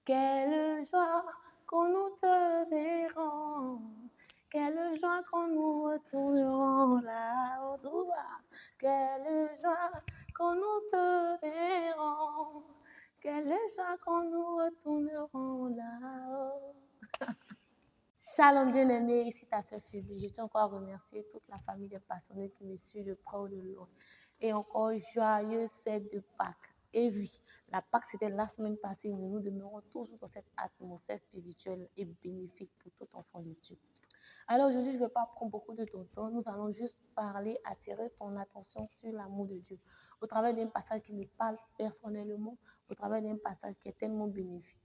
Quelle joie quand nous te verrons. Quelle joie quand nous retournerons là-haut tout bas. Quelle joie quand nous te verrons. Quelle joie quand nous retournerons là-haut. Shalom bien-aimé, ici ta sœur Phoebe. Je tiens encore à remercier toute la famille des passionnés qui me suit de près ou de loin. Et encore joyeuse fête de Pâques. Et oui, la Pâques c'était la semaine passée, mais nous demeurons toujours dans cette atmosphère spirituelle et bénéfique pour tout enfant de Dieu. Alors aujourd'hui, je ne vais pas prendre beaucoup de ton temps. Nous allons juste parler, attirer ton attention sur l'amour de Dieu. Au travers d'un passage qui me parle personnellement, au travers d'un passage qui est tellement bénéfique.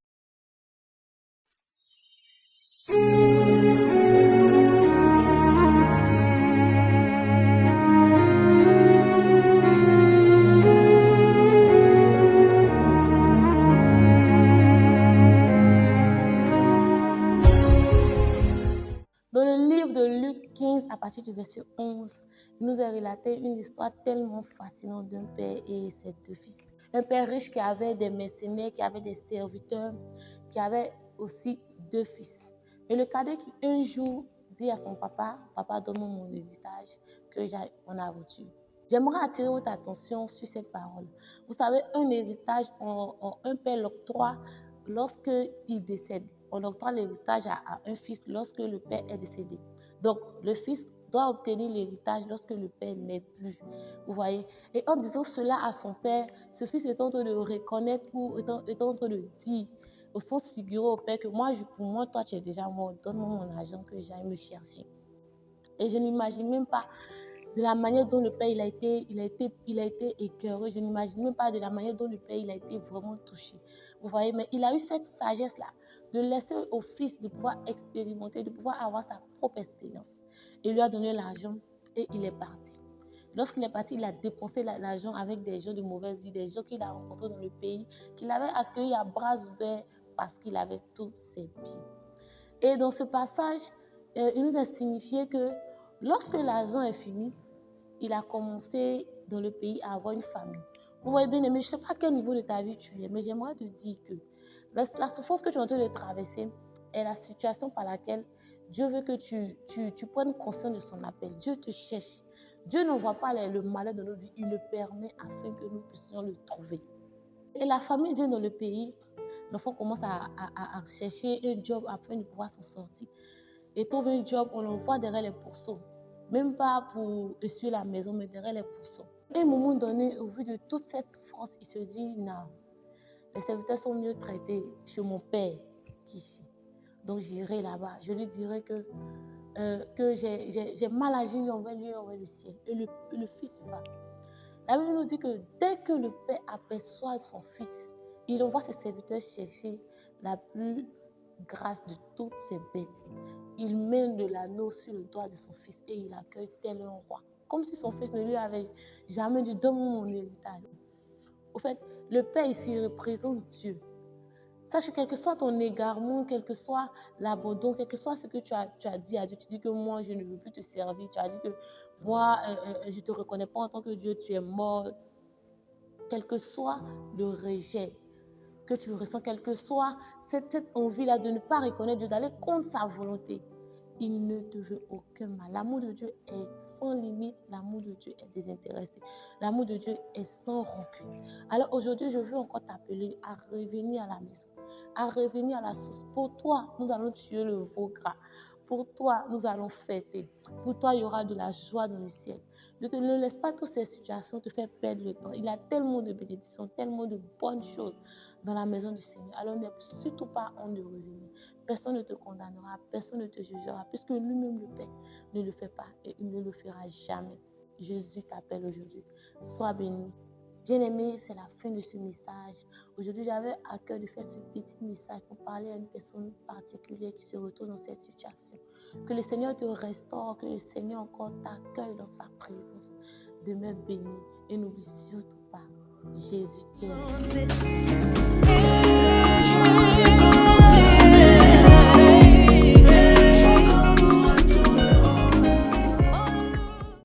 Dans le livre de Luc 15, à partir du verset 11, il nous est relaté une histoire tellement fascinante d'un père et ses deux fils. Un père riche qui avait des mercenaires, qui avait des serviteurs, qui avait aussi deux fils. Et le cadet qui un jour dit à son papa, papa donne-moi mon héritage que j'ai en a reçu. J'aimerais attirer votre attention sur cette parole. Vous savez, un héritage, un père l'octroie lorsqu'il décède. On octroie l'héritage à un fils lorsque le père est décédé. Donc, le fils doit obtenir l'héritage lorsque le père n'est plus. Vous voyez? Et en disant cela à son père, ce fils est en train de reconnaître ou est en train de dire au sens figuré au père que pour moi, toi, tu es déjà mort. Donne-moi mon argent que j'aille me chercher. Et je n'imagine même pas de la manière dont le père il a été écœuré. Je n'imagine même pas de la manière dont le père il a été vraiment touché. Vous voyez, mais il a eu cette sagesse-là de laisser au fils de pouvoir expérimenter, de pouvoir avoir sa propre expérience. Il lui a donné l'argent et il est parti. Lorsqu'il est parti, il a dépensé l'argent avec des gens de mauvaise vie, des gens qu'il a rencontrés dans le pays, qu'il avait accueillis à bras ouverts parce qu'il avait tous ses biens. Et dans ce passage, il nous a signifié que lorsque l'argent est fini, il a commencé dans le pays à avoir une famille. Vous voyez bien, mais je ne sais pas à quel niveau de ta vie tu es, mais j'aimerais te dire que la souffrance que tu es en train de traverser est la situation par laquelle Dieu veut que tu prennes conscience de son appel. Dieu te cherche. Dieu ne voit pas le malheur de notre vie, il le permet afin que nous puissions le trouver. Et la famille vient dans le pays, l'enfant commence à chercher un job afin de pouvoir s'en sortir. Et trouve un job, on l'envoie derrière les pourceaux. Même pas pour essuyer la maison, mais derrière les pourceaux. À un moment donné, au vu de toute cette souffrance, il se dit, non, les serviteurs sont mieux traités chez mon père qu'ici. Donc j'irai là-bas. Je lui dirai que j'ai mal agi envers lui, envers le ciel. Et le fils va. La Bible nous dit que dès que le père aperçoit son fils, il envoie ses serviteurs chercher la plus grasse de toutes ses bêtes. Il met de l'anneau sur le doigt de son fils et il accueille tel un roi. Comme si son fils ne lui avait jamais dit « donne-moi mon héritage ». Au fait, le père ici représente Dieu. Sache que quel que soit ton égarement, quel que soit l'abandon, quel que soit ce que tu as dit à Dieu, tu dis que moi, je ne veux plus te servir, tu as dit que moi, je ne te reconnais pas en tant que Dieu, tu es mort. Quel que soit le rejet que tu ressens, quelle que soit cette envie-là de ne pas reconnaître Dieu, d'aller contre sa volonté, il ne te veut aucun mal. L'amour de Dieu est sans limite, l'amour de Dieu est désintéressé, l'amour de Dieu est sans rancune. Alors aujourd'hui, je veux encore t'appeler à revenir à la maison, à revenir à la source. Pour toi, nous allons tuer le veau gras. Pour toi, nous allons fêter. Pour toi, il y aura de la joie dans le ciel. Ne laisse pas toutes ces situations te faire perdre le temps. Il y a tellement de bénédictions, tellement de bonnes choses dans la maison du Seigneur. Alors n'aie surtout pas honte de revenir. Personne ne te condamnera, personne ne te jugera, puisque lui-même le Père ne le fait pas et il ne le fera jamais. Jésus t'appelle aujourd'hui. Sois béni. Bien-aimé, c'est la fin de ce message. Aujourd'hui, j'avais à cœur de faire ce petit message pour parler à une personne particulière qui se retrouve dans cette situation. Que le Seigneur te restaure, que le Seigneur encore t'accueille dans sa présence. Demeure béni et n'oublie surtout pas, Jésus t'aime.